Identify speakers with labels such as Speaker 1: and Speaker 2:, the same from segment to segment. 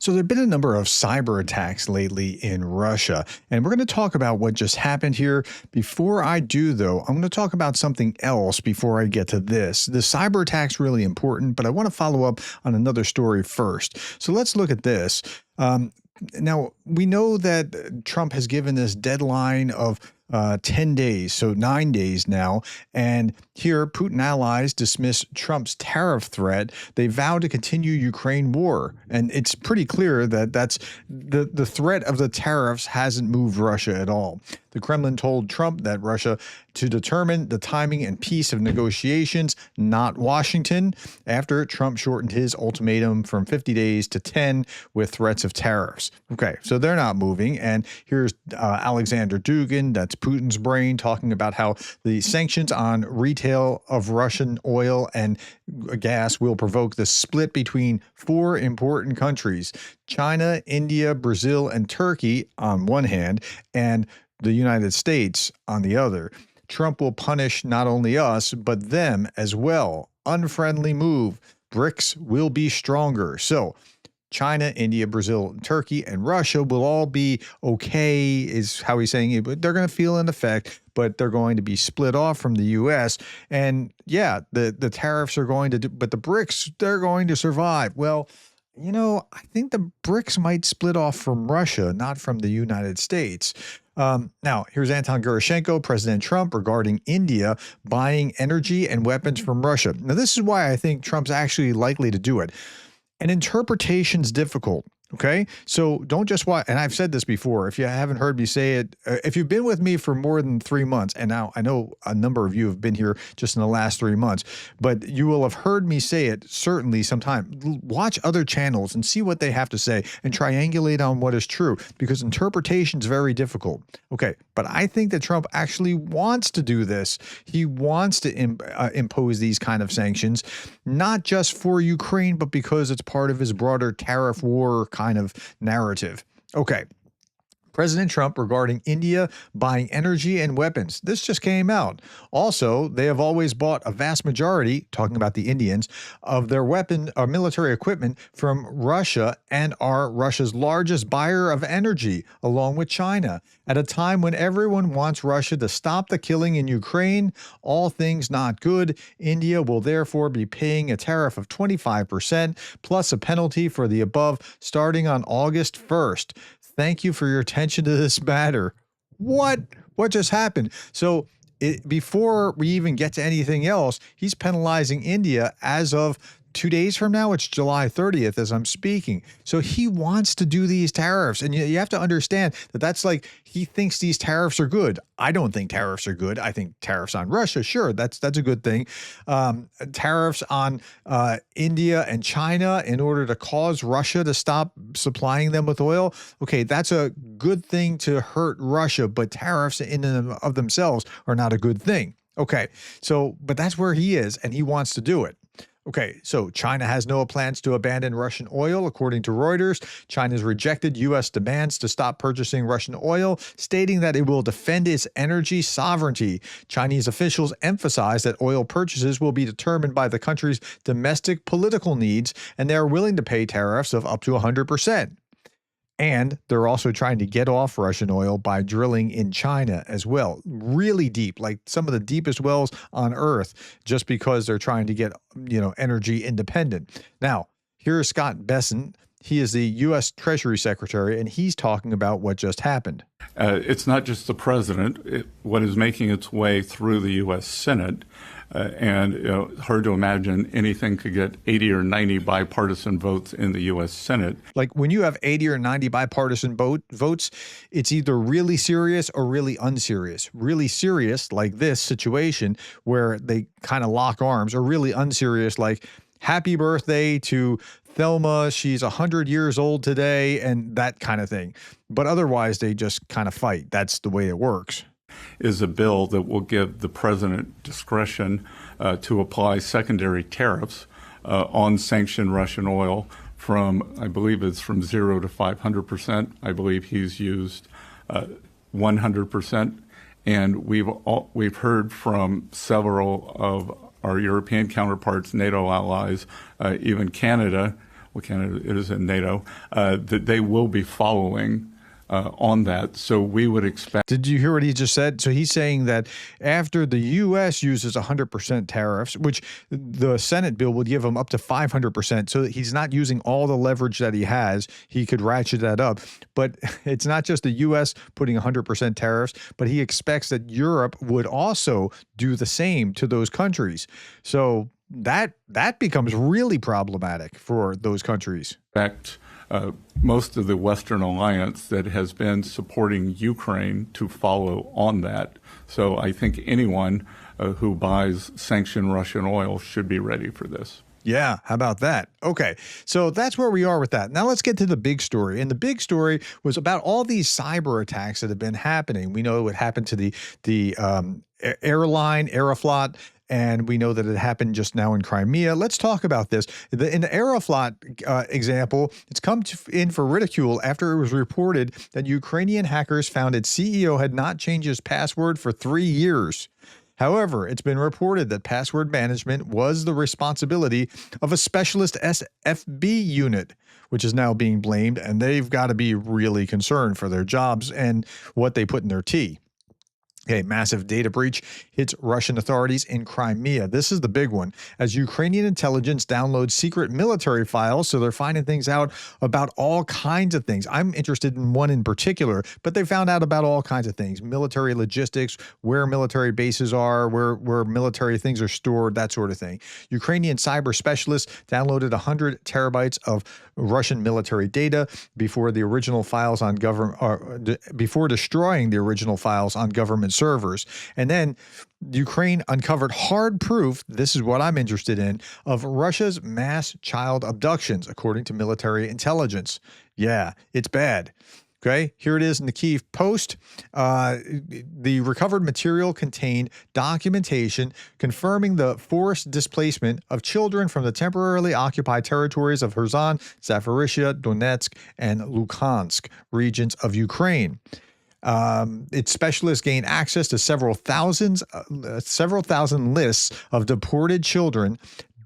Speaker 1: So there have been a number of cyber attacks lately in Russia, and we're going to talk about what just happened here. Before I do, though, I'm going to talk about something else before I get to this. The cyber attack's really important, but I want to follow up on another story first. So let's look at this. Now, we know that Trump has given this deadline of 10 days, so 9 days now. And here, Putin allies dismiss Trump's tariff threat. They vow to continue Ukraine war. And it's pretty clear that that's the threat of the tariffs hasn't moved Russia at all. The Kremlin told Trump that Russia to determine the timing and pace of negotiations, not Washington, after Trump shortened his ultimatum from 50 days to 10 with threats of tariffs. Okay, so they're not moving. And here's Alexander Dugin, that's Putin's brain, talking about how the sanctions on retail of Russian oil and gas will provoke the split between four important countries: China, India, Brazil, and Turkey on one hand, and the United States on the other. Trump will punish not only us, but them as well. Unfriendly move. BRICS will be stronger. So China, India, Brazil, Turkey, and Russia will all be okay, is how he's saying it. But they're going to feel an effect, but they're going to be split off from the U.S. And yeah, the tariffs are going to do, but the BRICS, they're going to survive. Well, you know, I think the BRICS might split off from Russia, not from the United States. Now, here's Anton Gerashenko, President Trump, regarding India buying energy and weapons from Russia. Now, this is why I think Trump's actually likely to do it. An interpretation's difficult. Okay, so don't just watch. And I've said this before. If you haven't heard me say it, if you've been with me for more than 3 months, and now I know a number of you have been here just in the last 3 months, but you will have heard me say it certainly sometime. Watch other channels and see what they have to say and triangulate on what is true, because interpretation is very difficult. Okay, but I think that Trump actually wants to do this. He wants to impose these kind of sanctions, not just for Ukraine, but because it's part of his broader tariff war kind of narrative. Okay. President Trump regarding India buying energy and weapons. This just came out. Also, they have always bought a vast majority, talking about the Indians, of their weapon or military equipment from Russia and are Russia's largest buyer of energy, along with China. At a time when everyone wants Russia to stop the killing in Ukraine, all things not good, India will therefore be paying a tariff of 25% plus a penalty for the above starting on August 1st. Thank you for your attention to this matter. What just happened? So before we even get to anything else, he's penalizing India as of 2 days from now. It's July 30th as I'm speaking. So he wants to do these tariffs. And you have to understand that that's like he thinks these tariffs are good. I don't think tariffs are good. I think tariffs on Russia, sure, that's a good thing. Tariffs on India and China in order to cause Russia to stop supplying them with oil. Okay, that's a good thing to hurt Russia, but tariffs in and of themselves are not a good thing. Okay, so, but that's where he is, and he wants to do it. Okay, so China has no plans to abandon Russian oil, according to Reuters. China's rejected U.S. demands to stop purchasing Russian oil, stating that it will defend its energy sovereignty. Chinese officials emphasize that oil purchases will be determined by the country's domestic political needs, and they are willing to pay tariffs of up to 100%. And they're also trying to get off Russian oil by drilling in China as well. Really deep, like some of the deepest wells on Earth, just because they're trying to get, energy independent. Now, here's Scott Bessent. He is the U.S. Treasury Secretary, and he's talking about what just happened.
Speaker 2: It's not just the president. What is making its way through the U.S. Senate, hard to imagine anything could get 80 or 90 bipartisan votes in the U.S. Senate.
Speaker 1: Like when you have 80 or 90 bipartisan votes, it's either really serious or really unserious. Really serious, like this situation where they kind of lock arms, or really unserious, like happy birthday to Thelma, she's 100 years old today, and that kind of thing. But otherwise, they just kind of fight. That's the way it works.
Speaker 2: Is a bill that will give the president discretion to apply secondary tariffs on sanctioned Russian oil from, I believe it's from 0 to 500%. I believe he's used 100%. And we've heard from several of our European counterparts, NATO allies, even Canada, well, Canada is in NATO, that they will be following on that. So we would expect.
Speaker 1: Did you hear what he just said? So he's saying that after the U.S. uses 100% tariffs, which the Senate bill would give him up to 500%, so that he's not using all the leverage that he has, he could ratchet that up. But it's not just the U.S. putting 100% tariffs, but he expects that Europe would also do the same to those countries. So that becomes really problematic for those countries.
Speaker 2: Most of the Western alliance that has been supporting Ukraine to follow on that. So I think anyone who buys sanctioned Russian oil should be ready for this.
Speaker 1: Yeah, how about that? Okay, so that's where we are with that. Now let's get to the big story. And the big story was about all these cyber attacks that have been happening. We know what happened to the airline, Aeroflot, and we know that it happened just now in Crimea. Let's talk about this. In the Aeroflot example, it's come in for ridicule after it was reported that Ukrainian hackers found its CEO had not changed his password for 3 years. However, it's been reported that password management was the responsibility of a specialist SFB unit, which is now being blamed, and they've got to be really concerned for their jobs and what they put in their tea. Okay, massive data breach hits Russian authorities in Crimea. This is the big one. As Ukrainian intelligence downloads secret military files, so they're finding things out about all kinds of things. I'm interested in one in particular, but they found out about all kinds of things. Military logistics, where military bases are, where military things are stored, that sort of thing. Ukrainian cyber specialists downloaded 100 terabytes of Russian military data before the original files on before destroying the original files on government servers. And then Ukraine uncovered hard proof, this is what I'm interested in, of Russia's mass child abductions, according to military intelligence. Yeah, it's bad. Okay, here it is in the Kyiv Post. The recovered material contained documentation confirming the forced displacement of children from the temporarily occupied territories of Kherson, Zaporizhia, Donetsk, and Luhansk regions of Ukraine. Its specialists gained access to several thousand lists of deported children,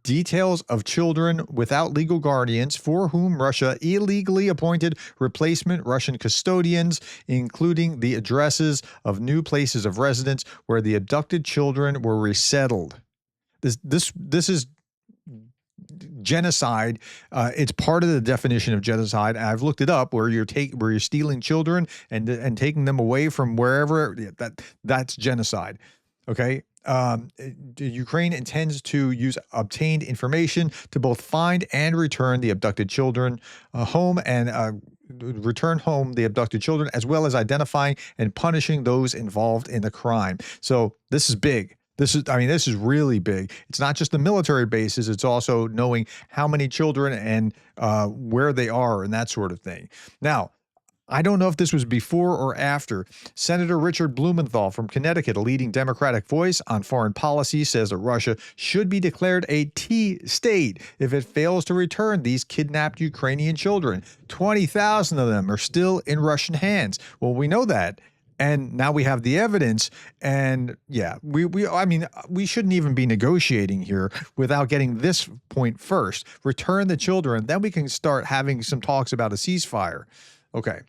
Speaker 1: details of children without legal guardians for whom Russia illegally appointed replacement Russian custodians, including the addresses of new places of residence where the abducted children were resettled. This is genocide. It's part of the definition of genocide. I've looked it up, where you're stealing children and taking them away from wherever. That's genocide. Okay. Ukraine intends to use obtained information to both find and return the abducted children home and return home the abducted children, as well as identifying and punishing those involved in the crime. So this is big. This is really big. It's not just the military bases. It's also knowing how many children and where they are and that sort of thing. Now, I don't know if this was before or after. Senator Richard Blumenthal from Connecticut, a leading Democratic voice on foreign policy, says that Russia should be declared a T-state if it fails to return these kidnapped Ukrainian children. 20,000 of them are still in Russian hands. Well, we know that. And now we have the evidence, and yeah, we shouldn't even be negotiating here without getting this point first. Return the children, then we can start having some talks about a ceasefire. Okay.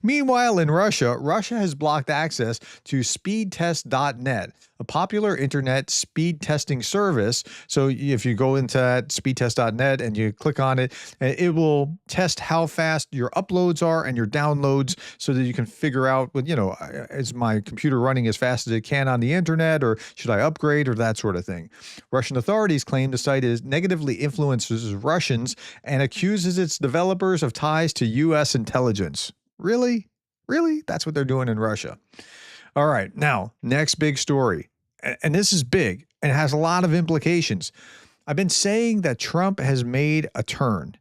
Speaker 1: Meanwhile, in Russia has blocked access to speedtest.net, a popular internet speed testing service. So if you go into speedtest.net and you click on it, it will test how fast your uploads are and your downloads, so that you can figure out, is my computer running as fast as it can on the internet, or should I upgrade, or that sort of thing. Russian authorities claim the site negatively influences Russians and accuses its developers of ties to U.S. intelligence. Really? Really? That's what they're doing in Russia. All right. Now, next big story. And this is big and has a lot of implications. I've been saying that Trump has made a turn.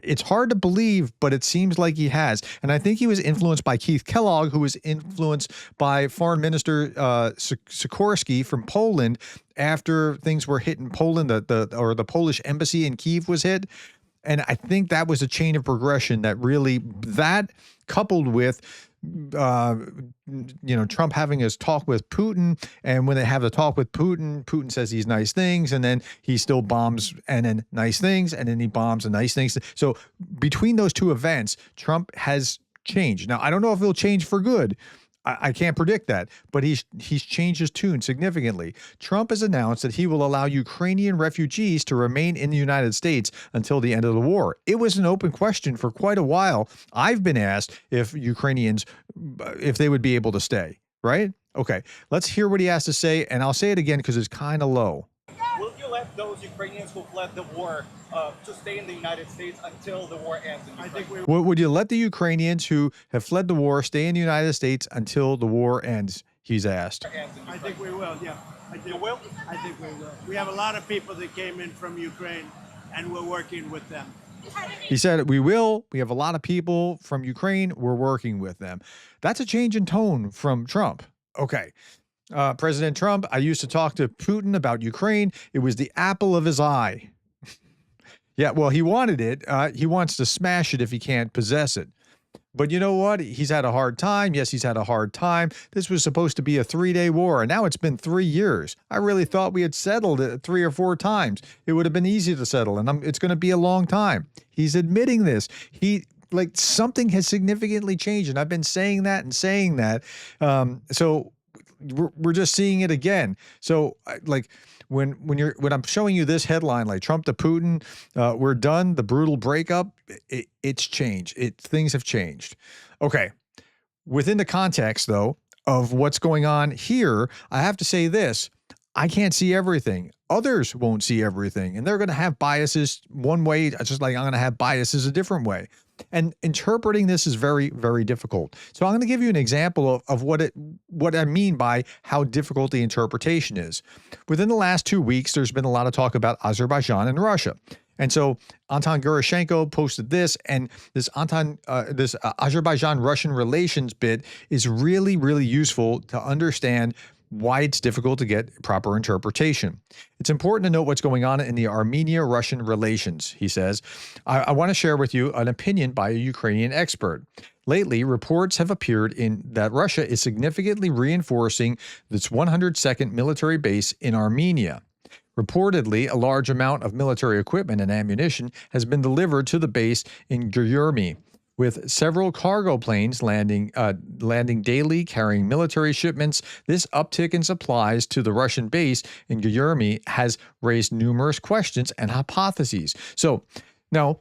Speaker 1: It's hard to believe, but it seems like he has. And I think he was influenced by Keith Kellogg, who was influenced by Foreign Minister Sikorski from Poland after things were hit in Poland, the Polish embassy in Kyiv was hit. And I think that was a chain of progression that coupled with Trump having his talk with Putin. And when they have the talk with Putin, Putin says these nice things, and then he still bombs and then nice things, and then he bombs and nice things. So between those two events, Trump has changed. Now, I don't know if he'll change for good. I can't predict that, but he's changed his tune significantly. Trump has announced that he will allow Ukrainian refugees to remain in the United States until the end of the war. It was an open question for quite a while. I've been asked if Ukrainians, if they would be able to stay, right? Okay, let's hear what he has to say, and I'll say it again because it's kind of low.
Speaker 3: Will you let those Ukrainians who fled the war to stay in the United States until the war ends? I think we
Speaker 1: Would you let the Ukrainians who have fled the war stay in the United States until the war ends? He's asked.
Speaker 4: I think we will, yeah. I think
Speaker 3: will?
Speaker 4: I think we will. We have a lot of people that came in from Ukraine, and we're working with them.
Speaker 1: He said, we will. We have a lot of people from Ukraine. We're working with them. That's a change in tone from Trump. Okay. President Trump, I used to talk to Putin about Ukraine. It was the apple of his eye. Yeah, well, he wanted it. He wants to smash it if he can't possess it. But you know what? He's had a hard time. Yes, he's had a hard time. This was supposed to be a 3-day war, and now it's been 3 years. I really thought we had settled it 3 or 4 times. It would have been easy to settle, and it's going to be a long time. He's admitting this. Something has significantly changed, and I've been saying that and saying that. So we're just seeing it again. So when I'm showing you this headline, like Trump to Putin, we're done, the brutal breakup, it's changed. Things have changed. Okay. Within the context, though, of what's going on here, I have to say this. I can't see everything. Others won't see everything, and they're going to have biases one way, just like I'm going to have biases a different way. And interpreting this is very, very difficult. So I'm going to give you an example of what I mean by how difficult the interpretation is. Within the last 2 weeks, there's been a lot of talk about Azerbaijan and Russia. And so Anton Gurashenko posted this, and this Azerbaijan-Russian relations bit is really, really useful to understand why it's difficult to get proper interpretation. It's important to note what's going on in the Armenia-Russian relations, he says. I want to share with you an opinion by a Ukrainian expert. Lately, reports have appeared in that Russia is significantly reinforcing its 102nd military base in Armenia. Reportedly, a large amount of military equipment and ammunition has been delivered to the base in Gerdes, with several cargo planes landing daily carrying military shipments. This uptick in supplies to the Russian base in Gerdes has raised numerous questions and hypotheses. So now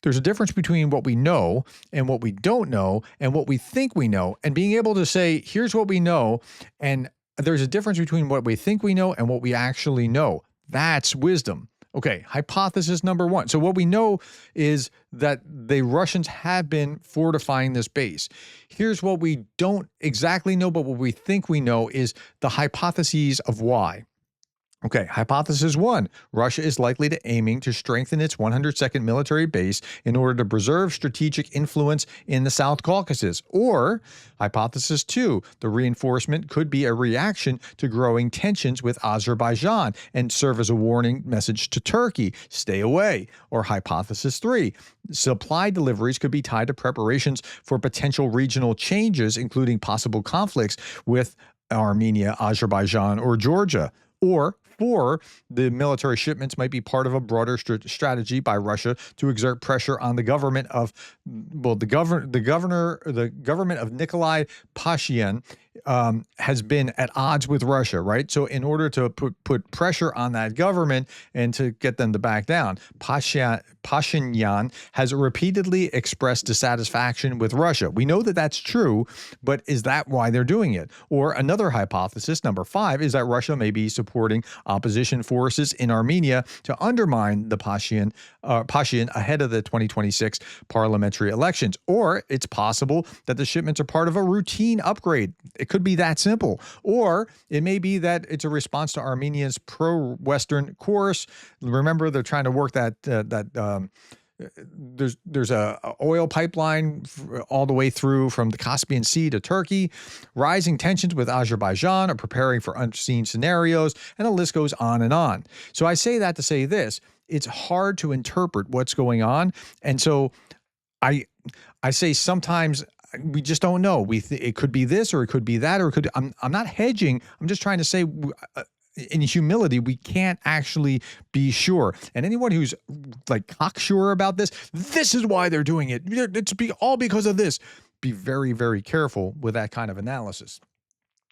Speaker 1: there's a difference between what we know and what we don't know and what we think we know, and being able to say, here's what we know, and there's a difference between what we think we know and what we actually know. That's wisdom. Okay, hypothesis number 1. So what we know is that the Russians have been fortifying this base. Here's what we don't exactly know, but what we think we know is the hypotheses of why. Okay, hypothesis 1, Russia is likely to aiming to strengthen its 102nd military base in order to preserve strategic influence in the South Caucasus. Or hypothesis 2, the reinforcement could be a reaction to growing tensions with Azerbaijan and serve as a warning message to Turkey, stay away. Or hypothesis 3, supply deliveries could be tied to preparations for potential regional changes, including possible conflicts with Armenia, Azerbaijan, or Georgia. Or 4, the military shipments might be part of a broader strategy by Russia to exert pressure on the government of, the government of Nikolai Pashinyan has been at odds with Russia, right? So in order to put pressure on that government and to get them to back down, Pashinyan has repeatedly expressed dissatisfaction with Russia. We know that that's true, but is that why they're doing it? Or another hypothesis, number 5, is that Russia may be supporting opposition forces in Armenia to undermine the Pashinyan ahead of the 2026 parliamentary elections. Or it's possible that the shipments are part of a routine upgrade. It could be that simple. Or it may be that it's a response to Armenia's pro-Western course. Remember, they're trying to work there's a oil pipeline all the way through from the Caspian Sea to Turkey. Rising tensions with Azerbaijan are preparing for unseen scenarios, and the list goes on and on. So I say that to say this. It's hard to interpret what's going on. And so I say sometimes we just don't know. It could be this, or it could be that, or it could. I'm not hedging. I'm just trying to say, in humility, we can't actually be sure. And anyone who's like cocksure about this is why they're doing it. It's all because of this. Be very, very careful with that kind of analysis.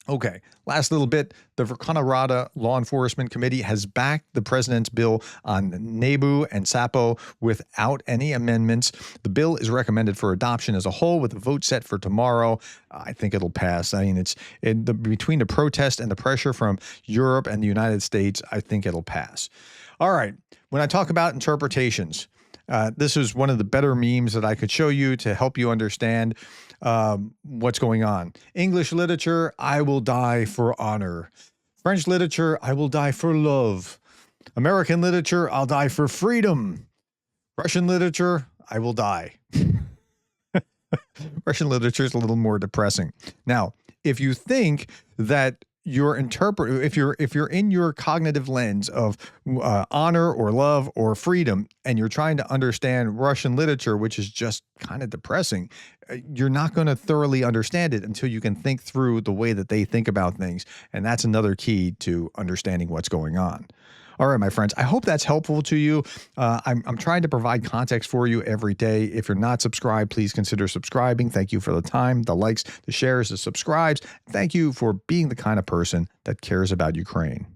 Speaker 1: Okay, last little bit. The Verkhovna Law Enforcement Committee has backed the president's bill on NABU and SAPO without any amendments. The bill is recommended for adoption as a whole with a vote set for tomorrow. I think it'll pass. I mean, between the protest and the pressure from Europe and the United States, I think it'll pass. All right, when I talk about interpretations, this is one of the better memes that I could show you to help you understand what's going on. English literature, I will die for honor. French literature, I will die for love. American literature, I'll die for freedom. Russian literature, I will die. Russian literature is a little more depressing. Now, if you think that if you're in your cognitive lens of honor or love or freedom, and you're trying to understand Russian literature, which is just kind of depressing, you're not going to thoroughly understand it until you can think through the way that they think about things. And that's another key to understanding what's going on. All right, my friends, I hope that's helpful to you. I'm trying to provide context for you every day. If you're not subscribed, please consider subscribing. Thank you for the time, the likes, the shares, the subscribes. Thank you for being the kind of person that cares about Ukraine.